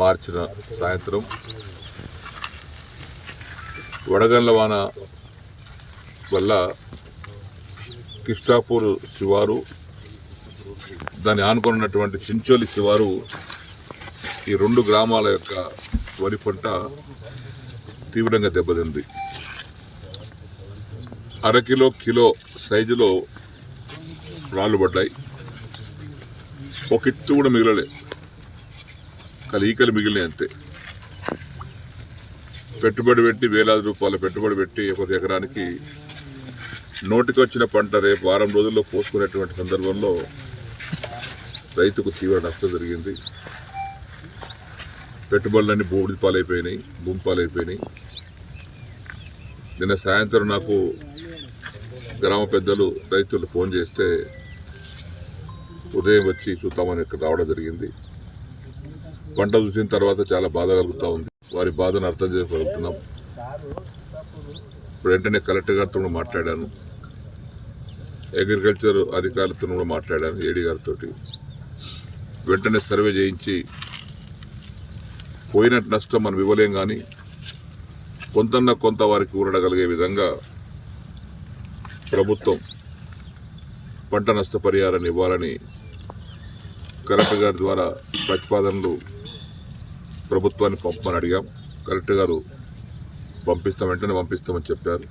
మార్చిన సాయంత్రం వడగండ్ల వాన వల్ల కిష్టాపూర్ శివారు దాన్ని ఆనుకున్నటువంటి చించోలి శివారు ఈ 2 గ్రామాల యొక్క వరి పంట తీవ్రంగా దెబ్బతింది. కిలో సైజులో రాళ్ళు పడ్డాయి. ఒక ఇత్తు కూడా మిగలలే, ఈకలు మిగిలినాయి అంతే. పెట్టుబడి పెట్టి వేలాది రూపాయల పెట్టుబడి పెట్టి ఒక ఎకరానికి నోటికి వచ్చిన పంట రేపు వారం రోజుల్లో పోసుకునేటువంటి సందర్భంలో రైతుకు తీవ్ర నష్టం జరిగింది. పెట్టుబడులన్నీ భూమి పాలైపోయినాయి. నిన్న సాయంత్రం నాకు గ్రామ పెద్దలు రైతులు ఫోన్ చేస్తే ఉదయం వచ్చి చూద్దామని ఇక్కడ రావడం జరిగింది. పంట చూసిన తర్వాత చాలా బాధ కలుగుతూ ఉంది. వారి బాధను అర్థం చేసుకోగలుగుతున్నాం. ఇప్పుడు వెంటనే కలెక్టర్ గారితో కూడా మాట్లాడాను, అగ్రికల్చర్ అధికారులతో కూడా మాట్లాడాను, ఏడీ గారితో. వెంటనే సర్వే చేయించి పోయిన నష్టం మనం ఇవ్వలేం, కానీ కొంత వారికి ఊరడగలిగే విధంగా ప్రభుత్వం పంట నష్టపరిహారాన్ని ఇవ్వాలని కలెక్టర్ గారి ద్వారా ప్రతిపాదనలు ప్రభుత్వాన్ని పంపమని అడిగాం. కలెక్టర్ గారు వెంటనే పంపిస్తామని చెప్పారు.